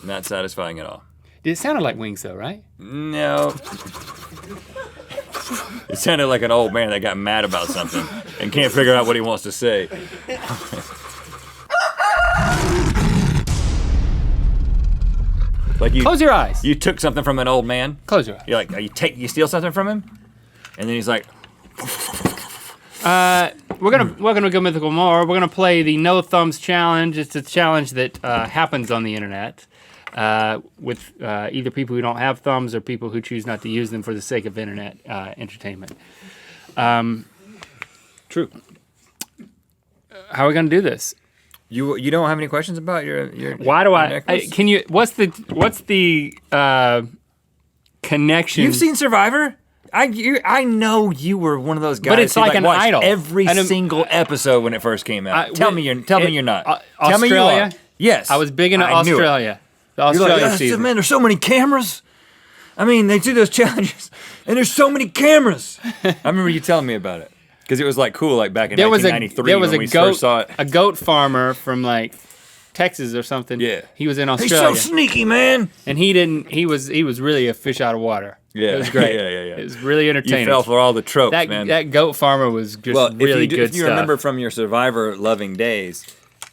Not satisfying at all. It sounded like wings, though, right? No. It sounded like an old man that got mad about something and can't figure out what he wants to say. Like Close your eyes. You took something from an old man. Close your eyes. You're like, you steal something from him, and then he's like, We're gonna go mythical more. We're gonna play the no thumbs challenge. It's a challenge that happens on the internet with either people who don't have thumbs or people who choose not to use them for the sake of internet entertainment. true. How are we gonna do this? You don't have any questions about your Why do your can you? What's the connection? You've seen Survivor? I know you were one of those guys. But it's who, like an watched idol. Every single episode when it first came out. Tell me you're not. Tell Australia? me you are. Yes. I was big into I knew it. Australia. The You're Australia like, season. man, there's so many cameras. I mean, they do those challenges, and there's so many cameras. I remember you telling me about it because it was like cool, like back in 1993 when we first saw it. A goat farmer from like Texas or something. Yeah. He was in He's Australia. so sneaky, man. And he was really a fish out of water. Yeah. It was great. Yeah. It was really entertaining. You fell for all the tropes, man. That goat farmer was just really good if you stuff. remember from your Survivor-loving days,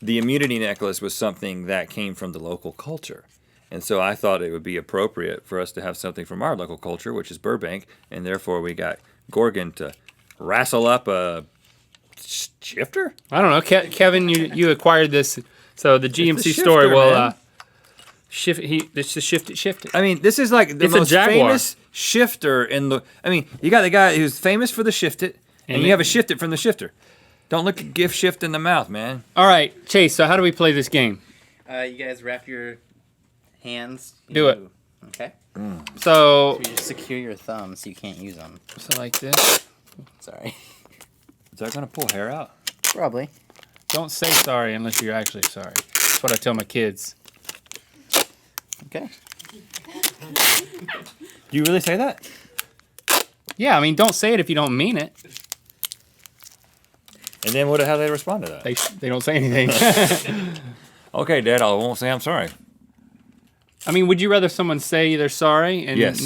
the immunity necklace was something that came from the local culture. And so I thought it would be appropriate for us to have something from our local culture, which is Burbank, and therefore we got Gorgon to wrestle up a shifter? I don't know. Kevin, you acquired this, so the GMC shifter, story will man. shift it. I mean, this is like the It's a most Jaguar. famous shifter in the... I mean, you got the guy who's famous for the shift it, and you have a shift it from the shifter. Don't look a gift shift in the mouth, man. All right, Chase, so how do we play this game? You guys wrap your hands. Do it. Okay. So You just secure your thumbs so you can't use them. like this. Sorry. Is that going to pull hair out? Probably. Don't say sorry unless you're actually sorry. That's what I tell my kids. Okay. Do you really say that? Yeah, I mean, don't say it if you don't mean it. And then how do they respond to that? They don't say anything. Okay, Dad, I won't say I'm sorry. I mean, would you rather someone say they're sorry and Yes.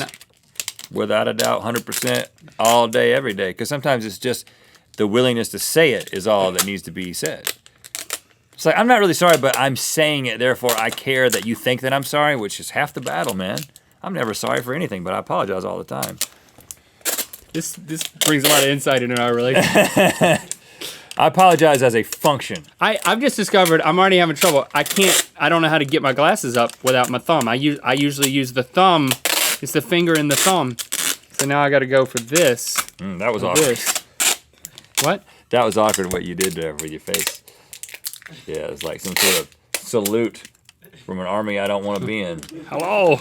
Without a doubt, 100%, all day, every day. Because sometimes it's just the willingness to say it is all that needs to be said. It's like, I'm not really sorry, but I'm saying it, therefore I care that you think that I'm sorry, which is half the battle, man. I'm never sorry for anything, but I apologize all the time. This brings a lot of insight into our relationship. I apologize as a function. I've just discovered I'm already having trouble. I don't know how to get my glasses up without my thumb. I usually use the thumb. It's the finger and the thumb. So now I got to go for this. That was awkward. This. What? That was awkward what you did there with your face. Yeah, it was like some sort of salute from an army I don't want to be in. Hello.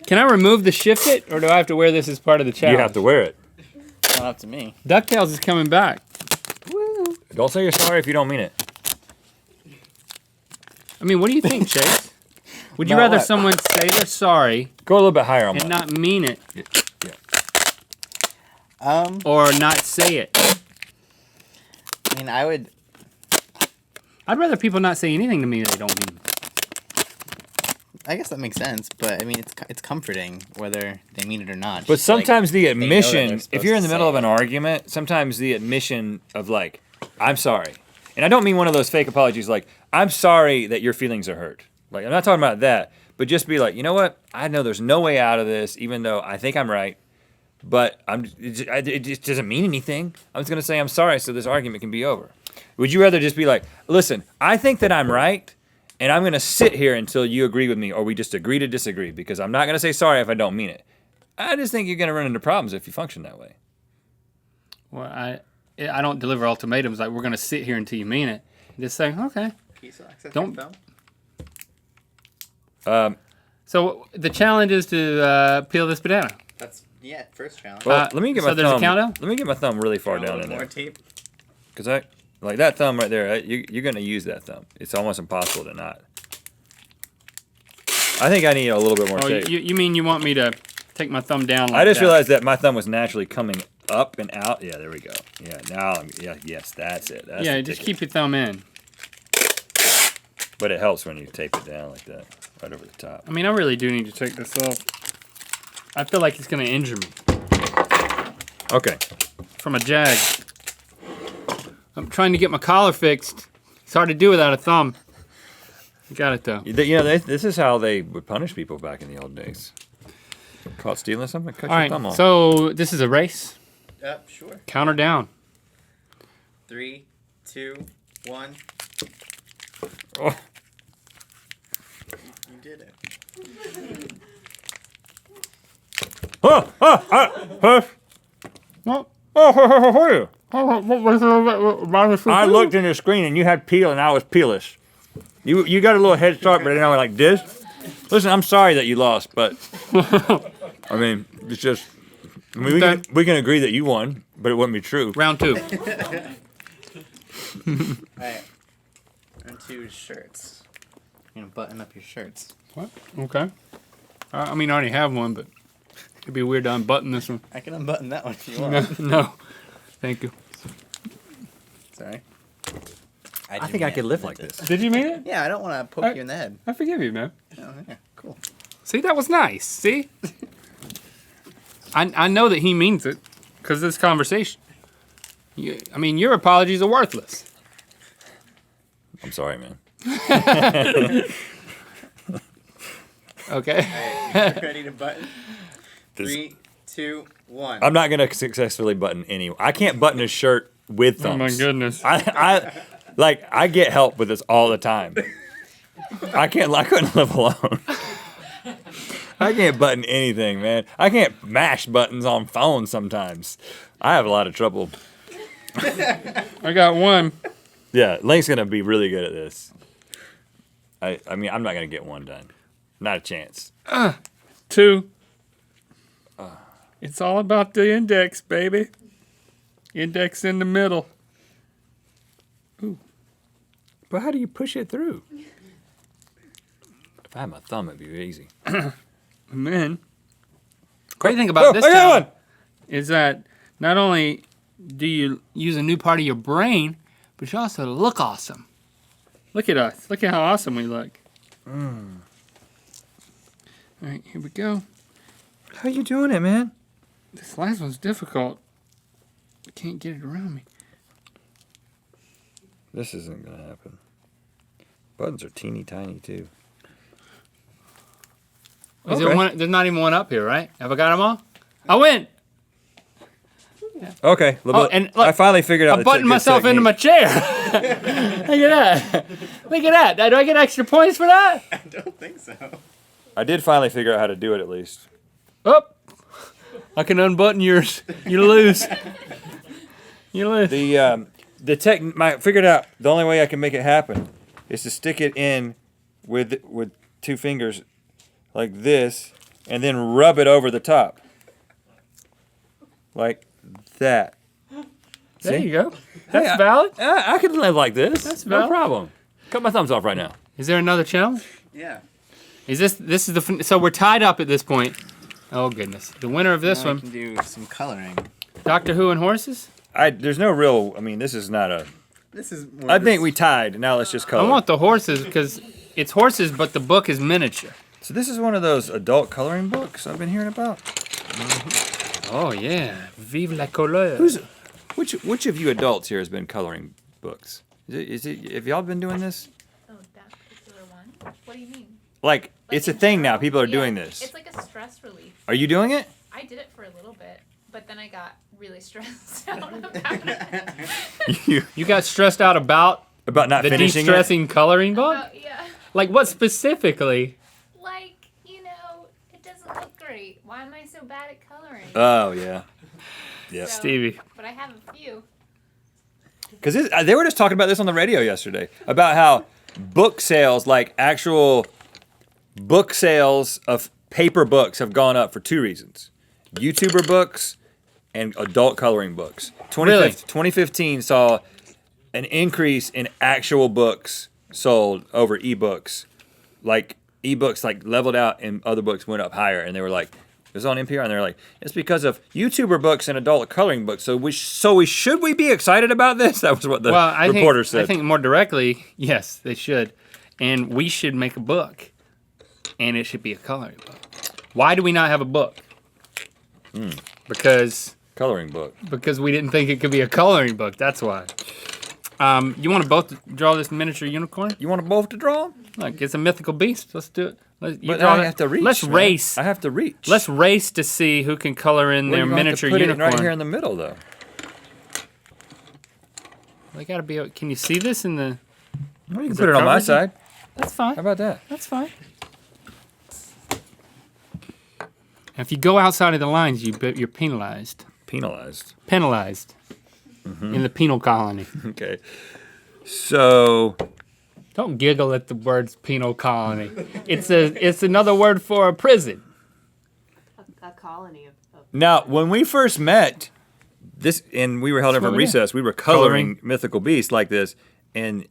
Can I remove the shift it, or do I have to wear this as part of the challenge? You have to wear it. Not up to me. DuckTales is coming back. Woo. Don't say you're sorry if you don't mean it. I mean, what do you think, Chase? Would you About rather what? someone say they're sorry Go a little bit higher on and mine. not mean it, Yeah. or not say it? I mean, I'd rather people not say anything to me they don't mean. I guess that makes sense, but I mean, it's comforting whether they mean it or not. But Just like, sometimes the know that they're admission, if supposed you're in to the middle say of an it. argument, sometimes the admission of like, I'm sorry. And I don't mean one of those fake apologies like, I'm sorry that your feelings are hurt. Like, I'm not talking about that, but just be like, you know what? I know there's no way out of this, even though I think I'm right, but it just doesn't mean anything. I'm just going to say I'm sorry so this argument can be over. Would you rather just be like, listen, I think that I'm right, and I'm going to sit here until you agree with me, or we just agree to disagree, because I'm not going to say sorry if I don't mean it. I just think you're going to run into problems if you function that way. Well, I don't deliver ultimatums like we're going to sit here until you mean it. Just say, okay. Don't. So the challenge is to peel this banana. That's first challenge. Well, let me get my so there's a thumb. countdown? Let me get my thumb really far down in there, tape. because like that thumb right there. You're going to use that thumb. It's almost impossible to not. I think I need a little bit more Oh, tape. you mean you want me to take my thumb down? Like I just that? realized that my thumb was naturally coming up and out. Yeah, there we go. Yeah, now, yes, that's it. That's Yeah, the just ticket. keep your thumb in. But it helps when you tape it down like that, right over the top. I mean, I really do need to take this off. I feel like it's gonna injure me Okay. from a jag. I'm trying to get my collar fixed. It's hard to do without a thumb. I got it though. This is how they would punish people back in the old days. Caught stealing something, cut All your right, thumb off. so this is a race. Sure. Counter down. 3, 2, 1. Oh. You did it. Oh, I looked in the screen and you had peel and I was peelless. You got a little head start, but now like this. Listen, I'm sorry that you lost, but I mean, it's just. I mean, we can agree that you won, but it wouldn't be true. Round 2. All right. Round 2 is shirts. You're gonna button up your shirts. What? Okay. I mean, I already have one, but it'd be weird to unbutton this one. I can unbutton that one if you want. No. Thank you. Sorry. I think I could live like this. Did you mean it? Yeah, I don't want to poke you in the head. I forgive you, man. Oh, yeah, cool. See, that was nice. See? I know that he means it because of this conversation. I mean, your apologies are worthless. I'm sorry, man. Okay. Ready to button? 3, 2, 1. I'm not gonna successfully button any. I can't button a shirt with thumbs. Oh my goodness. I get help with this all the time. I couldn't live alone. I can't button anything, man. I can't mash buttons on phones sometimes. I have a lot of trouble. I got one. Yeah, Link's gonna be really good at this. I mean, I'm not gonna get one done. Not a chance. 2. It's all about the index, baby. Index in the middle. Ooh. But how do you push it through? If I had my thumb, it'd be easy. And then, great thing about this challenge is that not only do you use a new part of your brain, but you also look awesome. Look at us. Look at how awesome we look. All right, here we go. How you doing it, man? This last one's difficult. I can't get it around me. This isn't gonna happen. Buttons are teeny tiny too. Is there one? There's not even one up here, right? Have I got them all? I win. Okay, And look, I finally figured out. I buttoned myself into my chair. Look at that. Look at that. Do I get extra points for that? I don't think so. I did finally figure out how to do it at least. Oh, I can unbutton yours. You lose. You lose. I figured out the only way I can make it happen is to stick it in with 2 fingers like this and then rub it over the top. Like that. There See? you go. That's Hey, valid. I could live like this. That's no valid. problem. Cut my thumbs off right now. Is there another challenge? Yeah. Is this is the so we're tied up at this point. Oh goodness. The winner of this Now I one, can do some coloring. Doctor Who and horses? There's no real. I mean, this is not a. This is more I think we tied. Now let's just color. I want the horses because it's horses, but the book is miniature. So this is one of those adult coloring books I've been hearing about. Oh yeah. Vive la couleur. Which of you adults here has been coloring books? Have y'all been doing this? Oh, that particular one? What do you mean? Like it's a thing now. People are Yeah, doing this. It's like a stress relief. Are you doing it? I did it for a little bit, but then I got really stressed out about it. You got stressed out about About not the finishing it? de-stressing coloring book? Yeah. Like what specifically? Like, it doesn't look great. Why am I so bad at coloring? Oh yeah. Yeah. So- Stevie. But I have a few. Because they were just talking about this on the radio yesterday about how book sales, like actual book sales of paper books, have gone up for 2 reasons: YouTuber books and adult coloring books. 2015 saw an increase in actual books sold over ebooks. Like ebooks like leveled out and other books went up higher, and they were like, it was on NPR, and they're like, it's because of YouTuber books and adult coloring books. Should we be excited about this? That was what the reporter said. I think more directly, yes, they should. and we should make a book, and it should be a coloring book. Why do we not have a book? Because Coloring book. we didn't think it could be a coloring book. That's why. You want to both draw this miniature unicorn? You want them both to draw? Look, it's a mythical beast. Let's do it. But I have to reach. Let's man. race. I have to reach. Let's race to see who can color in their miniature put unicorn. it right here in the middle, though. They gotta be. Can you see this in the? Well, you can Is put it it on my covered? side. That's fine. How about that? That's fine. If you go outside of the lines, you're penalized. Penalized. Penalized. In the penal colony. Okay. So Don't giggle at the words penal colony. It's another word for a prison. A colony of now, when we first met, and we were held in That's for what we did. recess, we were coloring mythical beasts like this, and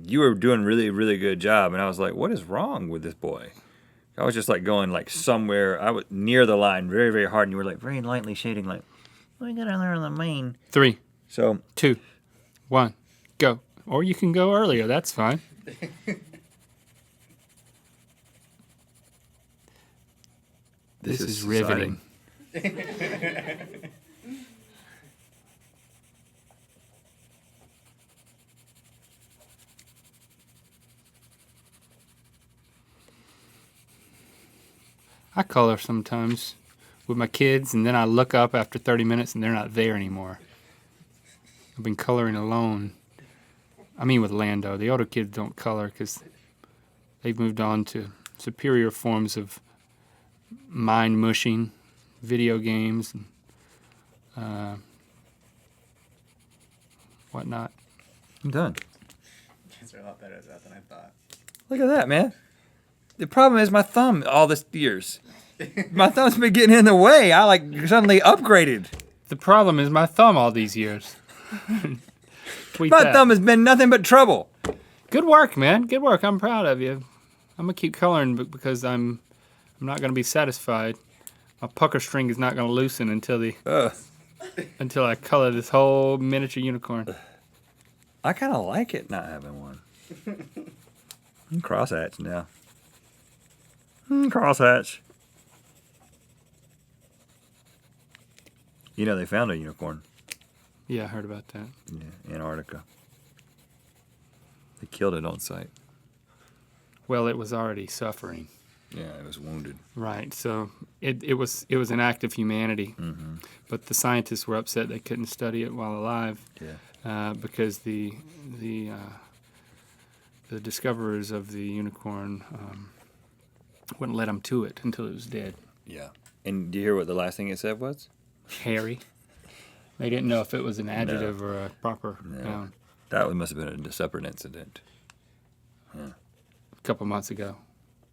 you were doing a really, really good job. And I was like, what is wrong with this boy? I was just like going like somewhere. I was near the line, very, very hard, and you were like very lightly shading, like, we got there on the main. 3, So 2, 1, go. Or you can go earlier. That's fine. This is riveting. I color sometimes with my kids, and then I look up after 30 minutes, and they're not there anymore. I've been coloring alone. I mean with Lando. The older kids don't color because they've moved on to superior forms of mind mushing, video games, and whatnot. I'm done. These are a lot better at that than I thought. Look at that, man. The problem is my thumb all this years. My thumb's been getting in the way. I like suddenly upgraded. The problem is my thumb all these years. Tweet My that. thumb has been nothing but trouble. Good work, man. Good work. I'm proud of you. I'm gonna keep coloring because I'm not gonna be satisfied. My pucker string is not gonna loosen until I color this whole miniature unicorn. I kind of like it not having one. Crosshatch now. Crosshatch. You know they found a unicorn. Yeah, I heard about that. Yeah, Antarctica. They killed it on site. Well, it was already suffering. Yeah, it was wounded. Right. So it was an act of humanity. Mm-hmm. But the scientists were upset they couldn't study it while alive. Yeah. Because the discoverers of the unicorn wouldn't let them to it until it was dead. Yeah. And do you hear what the last thing it said was? Hairy. They didn't know if it was an adjective or a proper noun. That must have been a separate incident. A couple months ago,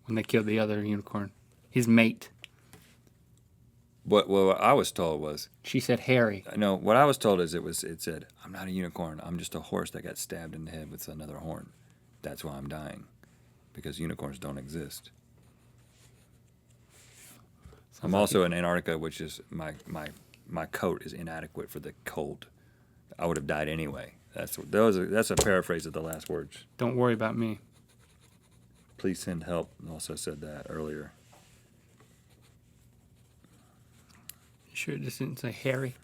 when they killed the other unicorn, his mate. What I was told was, She said hairy. no, what I was told is it said, I'm not a unicorn. I'm just a horse that got stabbed in the head with another horn. That's why I'm dying. Because unicorns don't exist. I'm also in Antarctica, which is my coat is inadequate for the cold. I would have died anyway. That's a paraphrase of the last words. Don't worry about me. Please send help. Also said that earlier. You sure it just didn't say hairy?